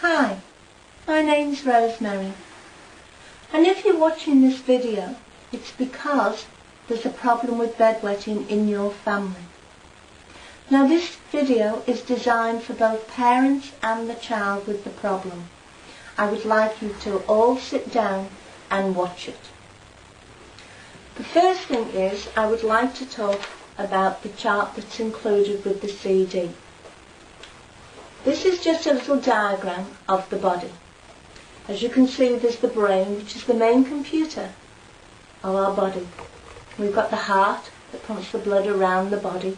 Hi, my name's Rosemary, and if you're watching this video, it's because there's a problem with bedwetting in your family. Now this video is designed for both parents and the child with the problem. I would like you to all sit down and watch it. The first thing is I would like to talk about the chart that's included with the CD. This is just a little diagram of the body. As you can see, there's the brain, which is the main computer of our body. We've got the heart that pumps the blood around the body,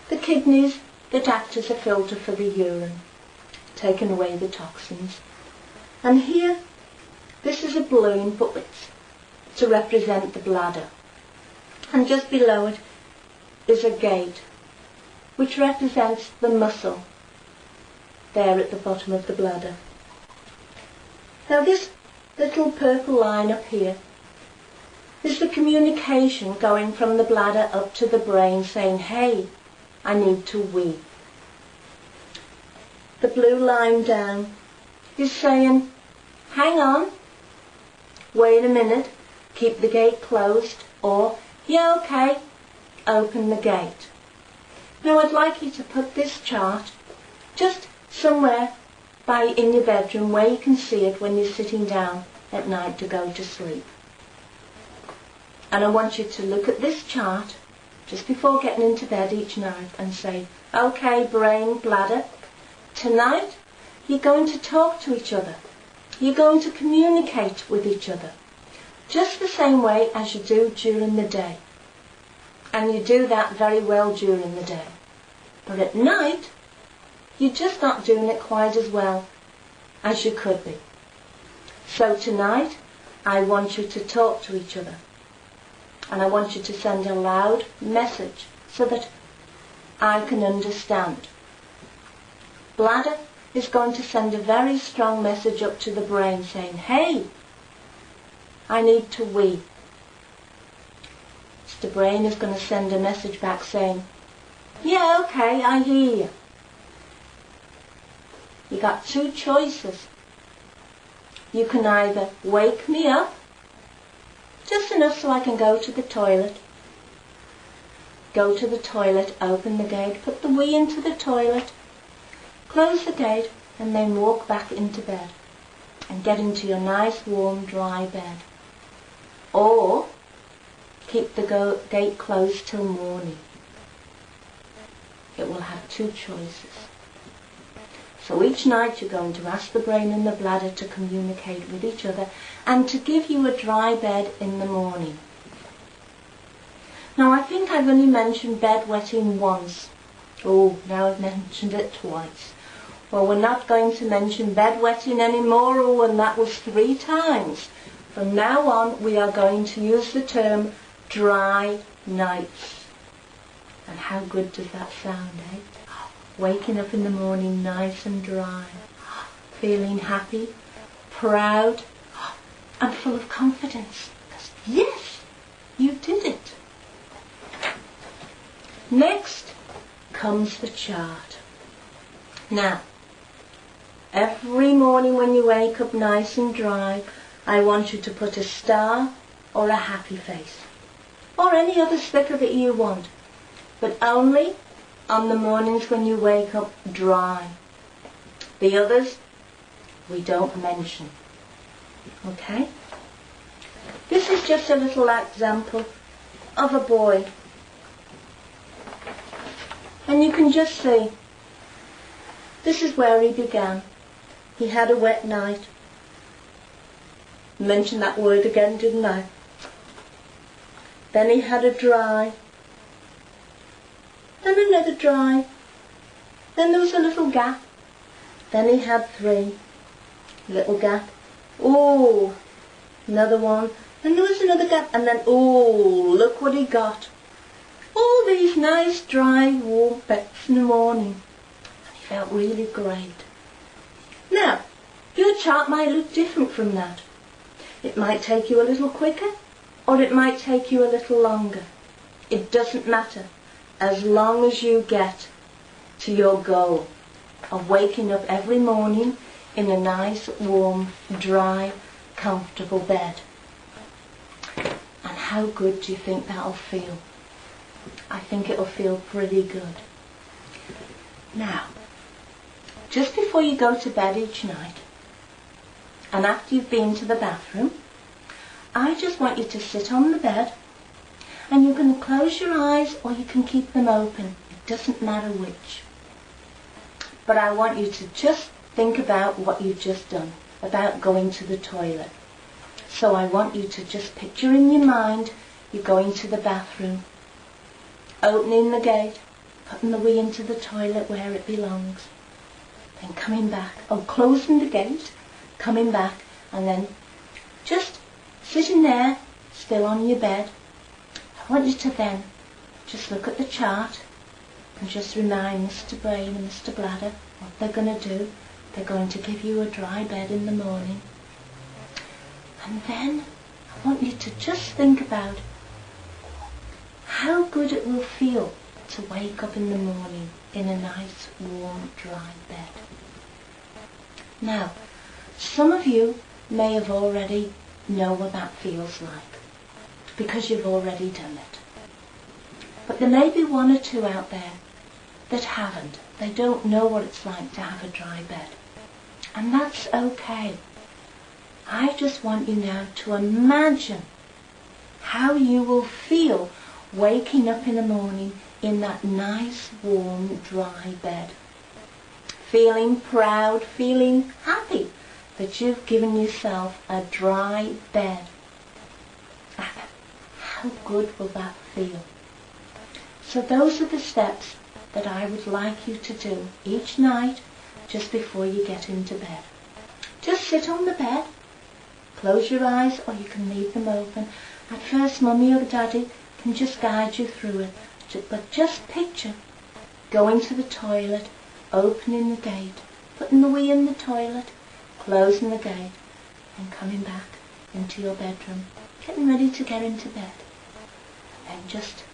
the kidneys that act as a filter for the urine, taking away the toxins. And here, this is a balloon, but it's to represent the bladder. And just below it is a gate, which represents the muscle there at the bottom of the bladder. Now this little purple line up here is the communication going from the bladder up to the brain saying, hey, I need to wee. The blue line down is saying, hang on, wait a minute, keep the gate closed, or, yeah, okay, open the gate. Now I'd like you to put this chart just somewhere in your bedroom where you can see it when you're sitting down at night to go to sleep. And I want you to look at this chart just before getting into bed each night and say, okay, brain, bladder, tonight you're going to talk to each other. You're going to communicate with each other just the same way as you do during the day. And you do that very well during the day. But at night, you're just not doing it quite as well as you could be. So tonight, I want you to talk to each other. And I want you to send a loud message so that I can understand. Bladder is going to send a very strong message up to the brain saying, hey, I need to wee. So the brain is going to send a message back saying, yeah, okay, I hear you. You got two choices. You can either wake me up, just enough so I can go to the toilet. Go to the toilet, open the gate, put the wee into the toilet, close the gate, and then walk back into bed and get into your nice, warm, dry bed. Or keep the gate closed till morning. It will have two choices. So each night you're going to ask the brain and the bladder to communicate with each other and to give you a dry bed in the morning. Now I think I've only mentioned bedwetting once. Oh, now I've mentioned it twice. Well, we're not going to mention bedwetting anymore, oh, and that was 3 times. From now on we are going to use the term dry nights. And how good does that sound, eh? Waking up in the morning nice and dry, feeling happy, proud, and full of confidence. Because yes, you did it. Next comes the chart. Now, every morning when you wake up nice and dry, I want you to put a star or a happy face, or any other sticker that you want, but only on the mornings when you wake up dry. The others, we don't mention. Okay? This is just a little example of a boy. And you can just see, this is where he began. He had a wet night. Mentioned that word again, didn't I? Then he had a dry. Then another dry. Then there was a little gap. Then he had 3. Little gap. Oh, another one. Then there was another gap. And then, oh, look what he got. All these nice, dry, warm bits in the morning. And he felt really great. Now, your chart might look different from that. It might take you a little quicker, or it might take you a little longer. It doesn't matter, as long as you get to your goal of waking up every morning in a nice, warm, dry, comfortable bed. And how good do you think that'll feel? I think it'll feel pretty good. Now, just before you go to bed each night, and after you've been to the bathroom, I just want you to sit on the bed, and you're going to close your eyes or you can keep them open. It doesn't matter which. But I want you to just think about what you've just done, about going to the toilet. So I want you to just picture in your mind you're going to the bathroom, opening the gate, putting the wee into the toilet where it belongs, then coming back, closing the gate, coming back, and then just sitting there, still on your bed. I want you to then just look at the chart and just remind Mr. Brain and Mr. Bladder what they're going to do. They're going to give you a dry bed in the morning. And then I want you to just think about how good it will feel to wake up in the morning in a nice, warm, dry bed. Now, some of you may have already know what that feels like, because you've already done it. But there may be one or two out there that haven't. They don't know what it's like to have a dry bed. And that's okay. I just want you now to imagine how you will feel waking up in the morning in that nice, warm, dry bed. Feeling proud, feeling happy that you've given yourself a dry bed. How good will that feel? So those are the steps that I would like you to do each night just before you get into bed. Just sit on the bed, close your eyes or you can leave them open. At first Mummy or Daddy can just guide you through it, but just picture going to the toilet, opening the gate, putting the wee in the toilet, closing the gate, and coming back into your bedroom, getting ready to get into bed. And just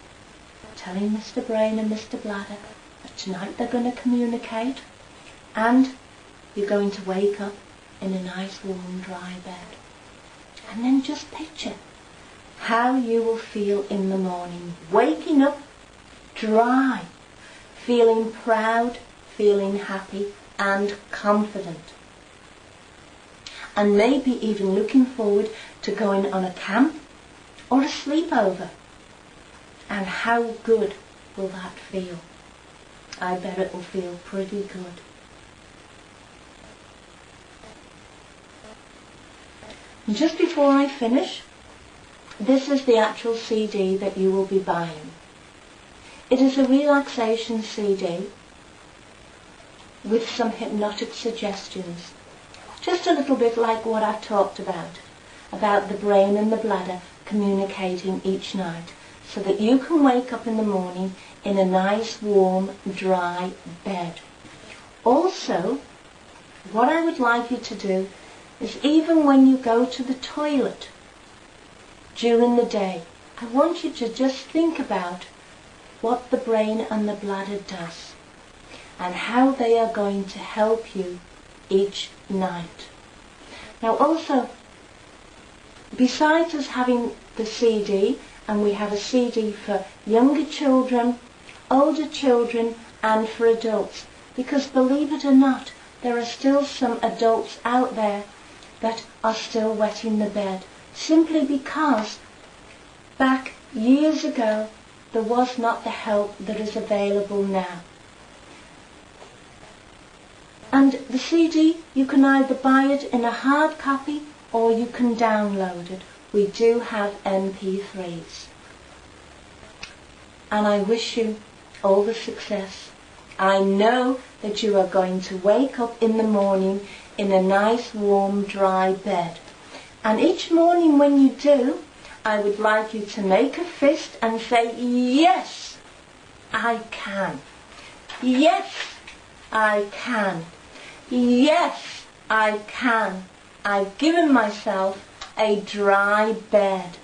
telling Mr. Brain and Mr. Bladder that tonight they're going to communicate and you're going to wake up in a nice warm dry bed. And then just picture how you will feel in the morning, waking up dry, feeling proud, feeling happy and confident. And maybe even looking forward to going on a camp or a sleepover. And how good will that feel? I bet it will feel pretty good. And just before I finish, this is the actual CD that you will be buying. It is a relaxation CD with some hypnotic suggestions. Just a little bit like what I've talked about the brain and the bladder communicating each night, so that you can wake up in the morning in a nice, warm, dry bed. Also, what I would like you to do is even when you go to the toilet during the day, I want you to just think about what the brain and the bladder does and how they are going to help you each night. Now also, besides us having the CD, and we have a CD for younger children, older children and for adults, because believe it or not, there are still some adults out there that are still wetting the bed, simply because back years ago there was not the help that is available now. And the CD, you can either buy it in a hard copy or you can download it. We do have MP3s. And I wish you all the success. I know that you are going to wake up in the morning in a nice, warm, dry bed. And each morning when you do, I would like you to make a fist and say, yes, I can. Yes, I can. Yes, I can. I've given myself a dry bed.